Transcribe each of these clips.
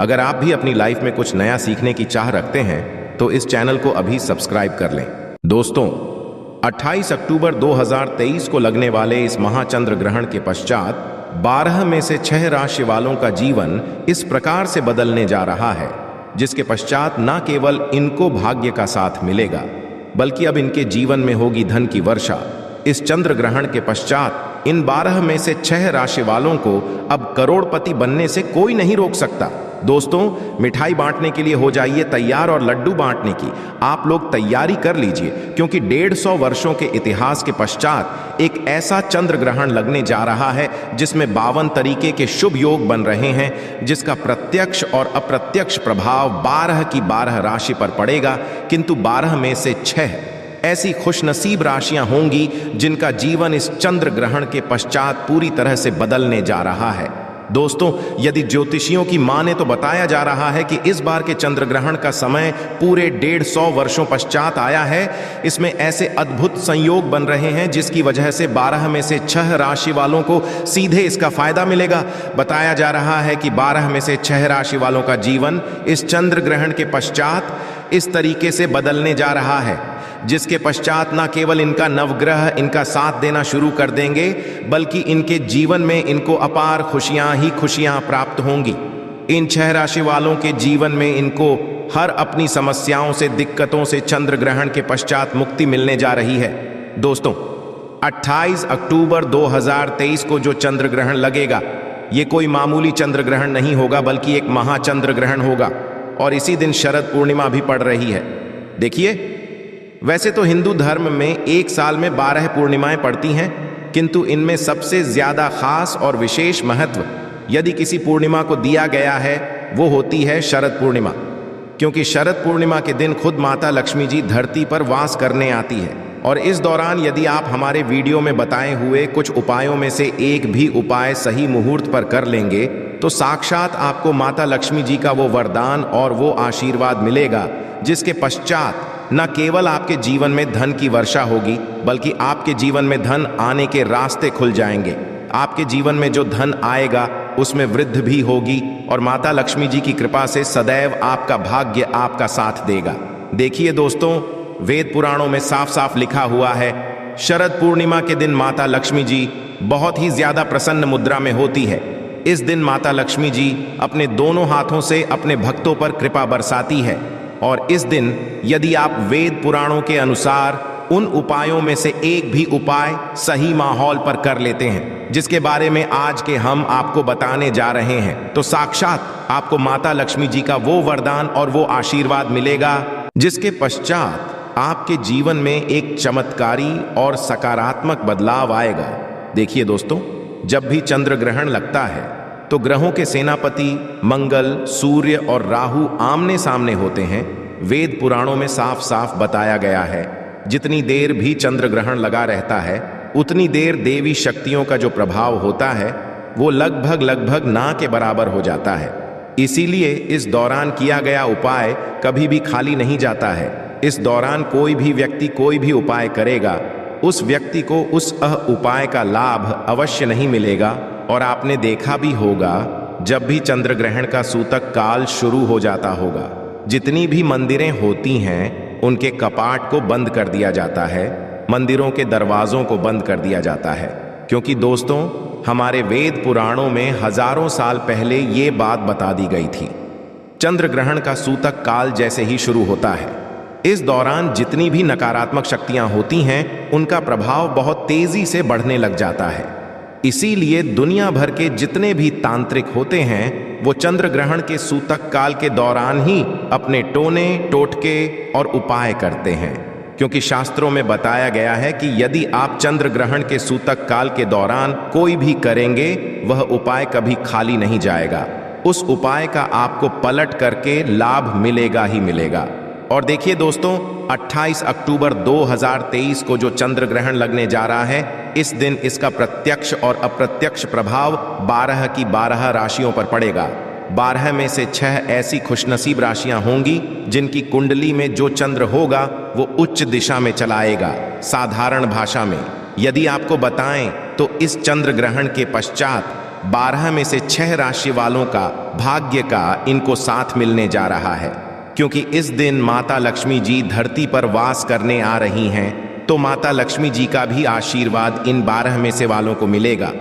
अगर आप भी अपनी लाइफ में कुछ नया सीखने की चाह रखते हैं तो इस चैनल को अभी सब्सक्राइब कर लें। दोस्तों, 28 अक्टूबर 2023 को लगने वाले इस महाचंद्र ग्रहण के पश्चात 12 में से 6 राशि वालों का जीवन इस प्रकार से बदलने जा रहा है, जिसके पश्चात न केवल इनको भाग्य का साथ मिलेगा बल्कि अब इनके जीवन में होगी धन की वर्षा। इस चंद्र ग्रहण के पश्चात इन 12 में से 6 राशि वालों को अब करोड़पति बनने से कोई नहीं रोक सकता। दोस्तों, मिठाई बांटने के लिए हो जाइए तैयार और लड्डू बांटने की आप लोग तैयारी कर लीजिए, क्योंकि 150 वर्षों के इतिहास के पश्चात एक ऐसा चंद्र ग्रहण लगने जा रहा है जिसमें 52 तरीके के शुभ योग बन रहे हैं, जिसका प्रत्यक्ष और अप्रत्यक्ष प्रभाव 12 की 12 राशि पर पड़ेगा। किंतु 12 में से 6 ऐसी खुशनसीब राशियां होंगी जिनका जीवन इस चंद्र ग्रहण के पश्चात पूरी तरह से बदलने जा रहा है। दोस्तों, यदि ज्योतिषियों की माने तो बताया जा रहा है कि इस बार के चंद्र ग्रहण का समय पूरे 150 वर्षों पश्चात आया है। इसमें ऐसे अद्भुत संयोग बन रहे हैं जिसकी वजह से 12 में से 6 राशि वालों को सीधे इसका फायदा मिलेगा। बताया जा रहा है कि 12 में से 6 राशि वालों का जीवन इस चंद्र ग्रहण के पश्चात इस तरीके से बदलने जा रहा है, जिसके पश्चात न केवल इनका नवग्रह इनका साथ देना शुरू कर देंगे बल्कि इनके जीवन में इनको अपार खुशियां ही खुशियां प्राप्त होंगी। इन 6 राशि वालों के जीवन में इनको हर अपनी समस्याओं से, दिक्कतों से चंद्र ग्रहण के पश्चात मुक्ति मिलने जा रही है। दोस्तों, 28 अक्टूबर 2023 को जो चंद्र ग्रहण लगेगा, ये कोई मामूली चंद्र ग्रहण नहीं होगा बल्कि एक महाचंद्र ग्रहण होगा, और इसी दिन शरद पूर्णिमा भी पड़ रही है। देखिए, वैसे तो हिंदू धर्म में एक साल में 12 पूर्णिमाएं पड़ती हैं, किंतु इनमें सबसे ज्यादा खास और विशेष महत्व यदि किसी पूर्णिमा को दिया गया है वो होती है शरद पूर्णिमा, क्योंकि शरद पूर्णिमा के दिन खुद माता लक्ष्मी जी धरती पर वास करने आती है। और इस दौरान यदि आप हमारे वीडियो में बताए हुए कुछ उपायों में से एक भी उपाय सही मुहूर्त पर कर लेंगे तो साक्षात आपको माता लक्ष्मी जी का वो वरदान और वो आशीर्वाद मिलेगा, जिसके पश्चात न केवल आपके जीवन में धन की वर्षा होगी बल्कि आपके जीवन में धन आने के रास्ते खुल जाएंगे। आपके जीवन में जो धन आएगा उसमें वृद्धि भी होगी और माता लक्ष्मी जी की कृपा से सदैव आपका भाग्य आपका साथ देगा। देखिए दोस्तों, वेद पुराणों में साफ साफ लिखा हुआ है, शरद पूर्णिमा के दिन माता लक्ष्मी जी बहुत ही ज्यादा प्रसन्न मुद्रा में होती है। इस दिन माता लक्ष्मी जी अपने दोनों हाथों से अपने भक्तों पर कृपा बरसाती है, और इस दिन यदि आप वेद पुराणों के अनुसार उन उपायों में से एक भी उपाय सही माहौल पर कर लेते हैं, जिसके बारे में आज के हम आपको बताने जा रहे हैं, तो साक्षात आपको माता लक्ष्मी जी का वो वरदान और वो आशीर्वाद मिलेगा, जिसके पश्चात आपके जीवन में एक चमत्कारी और सकारात्मक बदलाव आएगा। देखिए दोस्तों, जब भी चंद्र ग्रहण लगता है तो ग्रहों के सेनापति मंगल, सूर्य और राहु आमने सामने होते हैं। वेद पुराणों में साफ साफ बताया गया है, जितनी देर भी चंद्र ग्रहण लगा रहता है उतनी देर देवी शक्तियों का जो प्रभाव होता है वो लगभग ना के बराबर हो जाता है। इसीलिए इस दौरान किया गया उपाय कभी भी खाली नहीं जाता है। इस दौरान कोई भी व्यक्ति कोई भी उपाय करेगा, उस व्यक्ति को उस उपाय का लाभ अवश्य नहीं मिलेगा। और आपने देखा भी होगा, जब भी चंद्र ग्रहण का सूतक काल शुरू हो जाता होगा, जितनी भी मंदिरें होती हैं उनके कपाट को बंद कर दिया जाता है, मंदिरों के दरवाजों को बंद कर दिया जाता है, क्योंकि दोस्तों हमारे वेद पुराणों में हजारों साल पहले ये बात बता दी गई थी। चंद्र ग्रहण का सूतक काल जैसे ही शुरू होता है, इस दौरान जितनी भी नकारात्मक शक्तियां होती हैं उनका प्रभाव बहुत तेजी से बढ़ने लग जाता है। इसीलिए दुनिया भर के जितने भी तांत्रिक होते हैं वो चंद्र ग्रहण के सूतक काल के दौरान ही अपने टोने, टोटके और उपाय करते हैं, क्योंकि शास्त्रों में बताया गया है कि यदि आप चंद्र ग्रहण के सूतक काल के दौरान कोई भी करेंगे वह उपाय कभी खाली नहीं जाएगा। उस उपाय का आपको पलट करके लाभ मिलेगा ही मिलेगा। और देखिए दोस्तों, 28 अक्टूबर 2023 को जो चंद्र ग्रहण लगने जा रहा है, इस दिन इसका प्रत्यक्ष और अप्रत्यक्ष प्रभाव 12 की 12 राशियों पर पड़ेगा। 12 में से 6 ऐसी खुशनसीब राशियां होंगी जिनकी कुंडली में जो चंद्र होगा वो उच्च दिशा में चलाएगा। साधारण भाषा में यदि आपको बताएं तो इस चंद्र ग्रहण के पश्चात 12 में से 6 राशि वालों का भाग्य का इनको साथ मिलने जा रहा है, क्योंकि इस दिन माता लक्ष्मी जी धरती पर वास करने आ रही हैं, तो माता लक्ष्मी जी का भी आशीर्वाद इन 12 में से वालों को मिलेगा।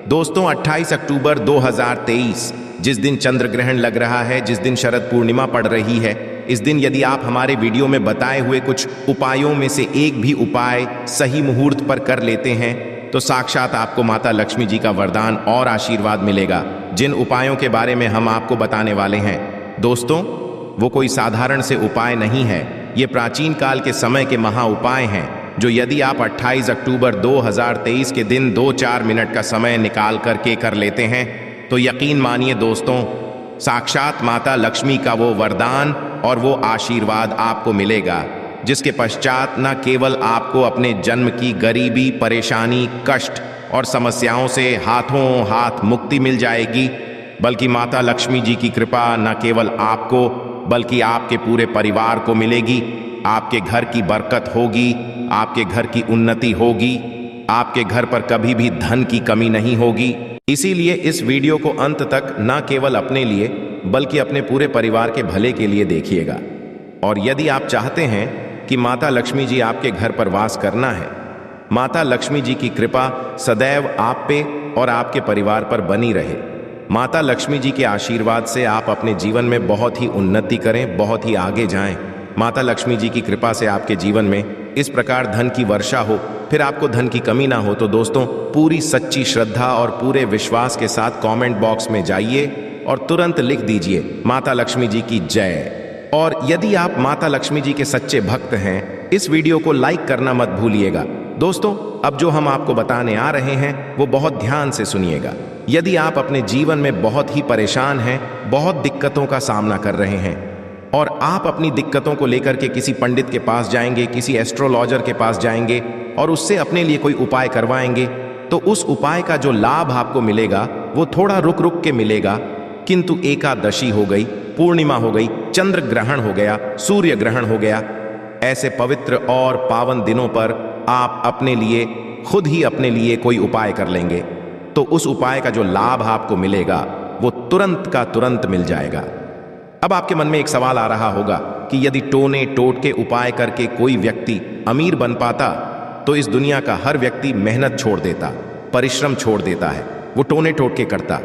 दोस्तों, 28 अक्टूबर 2023 जिस दिन चंद्र ग्रहण लग रहा है, जिस दिन शरद पूर्णिमा पड़ रही है, इस दिन यदि आप हमारे वीडियो में बताए हुए कुछ उपायों में से एक भी उपाय सही मुहूर्त पर कर लेते हैं तो साक्षात आपको माता लक्ष्मी जी का वरदान और आशीर्वाद मिलेगा। जिन उपायों के बारे में हम आपको बताने वाले हैं दोस्तों, वो कोई साधारण से उपाय नहीं है। ये प्राचीन काल के समय के महा उपाय हैं, जो यदि आप 28 अक्टूबर 2023 के दिन 2-4 मिनट का समय निकाल करके कर लेते हैं तो यकीन मानिए दोस्तों, साक्षात माता लक्ष्मी का वो वरदान और वो आशीर्वाद आपको मिलेगा, जिसके पश्चात न केवल आपको अपने जन्म की गरीबी, परेशानी, कष्ट और समस्याओं से हाथों हाथ मुक्ति मिल जाएगी, बल्कि माता लक्ष्मी जी की कृपा न केवल आपको बल्कि आपके पूरे परिवार को मिलेगी। आपके घर की बरकत होगी, आपके घर की उन्नति होगी, आपके घर पर कभी भी धन की कमी नहीं होगी। इसीलिए इस वीडियो को अंत तक न केवल अपने लिए बल्कि अपने पूरे परिवार के भले के लिए देखिएगा। और यदि आप चाहते हैं कि माता लक्ष्मी जी आपके घर पर वास करना है, माता लक्ष्मी जी की कृपा सदैव आप पे और आपके परिवार पर बनी रहे, माता लक्ष्मी जी के आशीर्वाद से आप अपने जीवन में बहुत ही उन्नति करें, बहुत ही आगे जाएं, माता लक्ष्मी जी की कृपा से आपके जीवन में इस प्रकार धन की वर्षा हो, फिर आपको धन की कमी ना हो, तो दोस्तों पूरी सच्ची श्रद्धा और पूरे विश्वास के साथ कमेंट बॉक्स में जाइए और तुरंत लिख दीजिए माता लक्ष्मी जी की जय। और यदि आप माता लक्ष्मी जी के सच्चे भक्त हैं, इस वीडियो को लाइक करना मत भूलिएगा। दोस्तों, अब जो हम आपको बताने आ रहे हैं वो बहुत ध्यान से सुनिएगा। यदि आप अपने जीवन में बहुत ही परेशान हैं, बहुत दिक्कतों का सामना कर रहे हैं और आप अपनी दिक्कतों को लेकर के किसी पंडित के पास जाएंगे, किसी एस्ट्रोलॉजर के पास जाएंगे और उससे अपने लिए कोई उपाय करवाएंगे, तो उस उपाय का जो लाभ आपको मिलेगा वो थोड़ा रुक रुक के मिलेगा। किंतु एकादशी हो गई, पूर्णिमा हो गई, चंद्र ग्रहण हो गया, सूर्य ग्रहण हो गया, ऐसे पवित्र और पावन दिनों पर आप अपने लिए खुद ही अपने लिए कोई उपाय कर लेंगे तो उस उपाय का जो लाभ आपको मिलेगा वो तुरंत का तुरंत मिल जाएगा। अब आपके मन में एक सवाल आ रहा होगा कि यदि टोने टोटके उपाय करके कोई व्यक्ति अमीर बन पाता तो इस दुनिया का हर व्यक्ति मेहनत छोड़ देता, परिश्रम छोड़ देता है, वो टोने टोटके करता।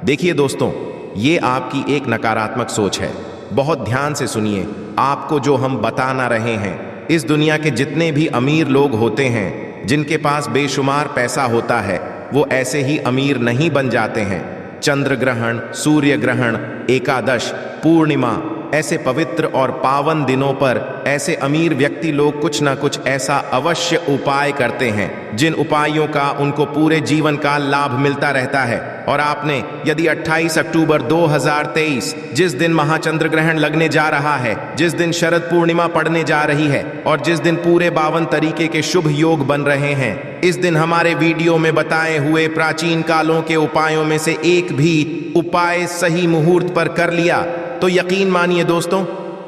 देखिए दोस्तों, ये आपकी एक नकारात्मक सोच है। बहुत ध्यान से सुनिए, आपको जो हम बताना रहे हैं, इस दुनिया के जितने भी अमीर लोग होते हैं, जिनके पास बेशुमार पैसा होता है, वो ऐसे ही अमीर नहीं बन जाते हैं। चंद्र ग्रहण, सूर्य ग्रहण, एकादश, पूर्णिमा, ऐसे पवित्र और पावन दिनों पर ऐसे अमीर व्यक्ति लोग कुछ ना कुछ ऐसा अवश्य उपाय करते हैं, जिन उपायों का उनको पूरे जीवन का लाभ मिलता रहता है। और आपने यदि 28 अक्टूबर 2023 जिस दिन महाचंद्र ग्रहण लगने जा रहा है, जिस दिन शरद पूर्णिमा पड़ने जा रही है और जिस दिन पूरे 52 तरीके के शुभ योग बन रहे हैं, इस दिन हमारे वीडियो में बताए हुए प्राचीन कालों के उपायों में से एक भी उपाय सही मुहूर्त पर कर लिया तो यकीन मानिए दोस्तों,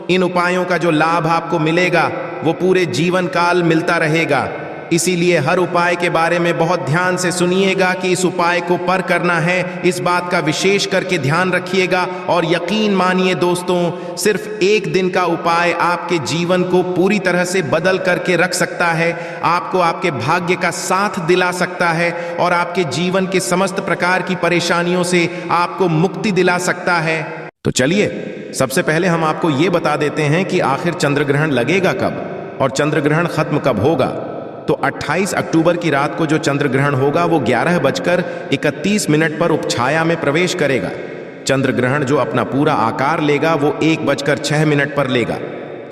इन उपायों का जो लाभ आपको मिलेगा वो पूरे जीवन काल मिलता रहेगा। इसीलिए हर उपाय के बारे में बहुत ध्यान से सुनिएगा कि इस उपाय को पर करना है, इस बात का विशेष करके ध्यान रखिएगा। और यकीन मानिए दोस्तों, सिर्फ एक दिन का उपाय आपके जीवन को पूरी तरह से बदल करके रख सकता है, आपको आपके भाग्य का साथ दिला सकता है और आपके जीवन के समस्त प्रकार की परेशानियों से आपको मुक्ति दिला सकता है। तो चलिए सबसे पहले हम आपको ये बता देते हैं कि आखिर चंद्र ग्रहण लगेगा कब और चंद्र ग्रहण खत्म कब होगा। तो 28 अक्टूबर की रात को जो चंद्र ग्रहण होगा वो 11:31 पर उपछाया में प्रवेश करेगा। चंद्र ग्रहण जो अपना पूरा आकार लेगा वो 1:06 पर लेगा।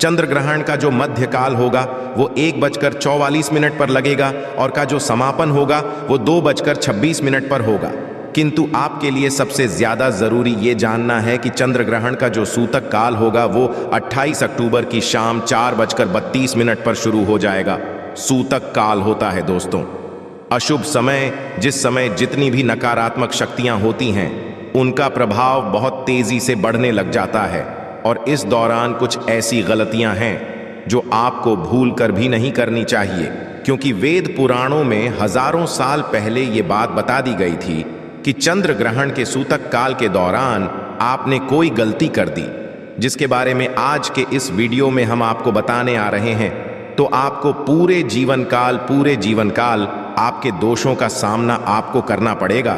चंद्र ग्रहण का जो मध्य काल होगा वो 1:44 पर लगेगा और का जो समापन होगा वो 2:26 पर होगा। किंतु आपके लिए सबसे ज्यादा जरूरी ये जानना है कि चंद्र ग्रहण का जो सूतक काल होगा वो 28 अक्टूबर की शाम 4:32 पर शुरू हो जाएगा। सूतक काल होता है दोस्तों अशुभ समय, जिस समय जितनी भी नकारात्मक शक्तियां होती हैं उनका प्रभाव बहुत तेजी से बढ़ने लग जाता है। और इस दौरान कुछ ऐसी गलतियां हैं जो आपको भूल कर भी नहीं करनी चाहिए, क्योंकि वेद पुराणों में हजारों साल पहले ये बात बता दी गई थी कि चंद्र ग्रहण के सूतक काल के दौरान आपने कोई गलती कर दी, जिसके बारे में आज के इस वीडियो में हम आपको बताने आ रहे हैं, तो आपको पूरे जीवन काल आपके दोषों का सामना आपको करना पड़ेगा।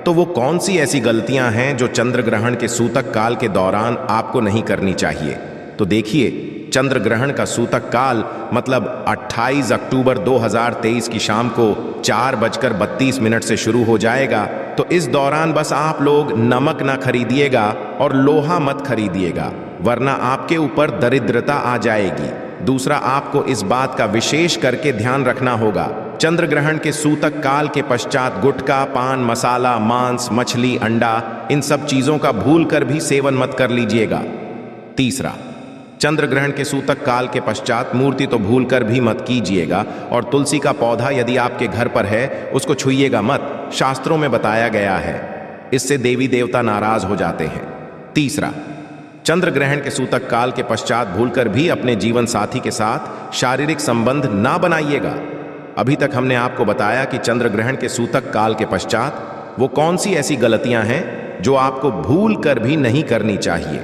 तो वो कौन सी ऐसी गलतियां हैं जो चंद्र ग्रहण के सूतक काल के दौरान आपको नहीं करनी चाहिए? तो देखिए, चंद्र ग्रहण का सूतक काल मतलब 28 अक्टूबर 2023 की शाम को 4:32 से शुरू हो जाएगा। तो इस दौरान बस आप लोग नमक ना खरीदिएगा और लोहा मत खरीदिएगा, वरना आपके ऊपर दरिद्रता आ जाएगी। दूसरा, आपको इस बात का विशेष करके ध्यान रखना होगा, चंद्र ग्रहण के सूतक काल के पश्चात गुटखा, पान मसाला, मांस, मछली, अंडा, इन सब चीजों का भूल कर भी सेवन मत कर लीजिएगा। तीसरा, चंद्र ग्रहण के सूतक काल के पश्चात मूर्ति तो भूल कर भी मत कीजिएगा, और तुलसी का पौधा यदि आपके घर पर है उसको छुइएगा मत, शास्त्रों में बताया गया है, इससे देवी देवता नाराज हो जाते हैं। तीसरा, चंद्र ग्रहण के सूतक काल के पश्चात भूलकर भी अपने जीवन साथी के साथ शारीरिक संबंध ना बनाइएगा। अभी तक हमने आपको बताया कि चंद्र ग्रहण के सूतक काल के पश्चात वो कौन सी ऐसी गलतियां हैं जो आपको भूल कर भी नहीं करनी चाहिए।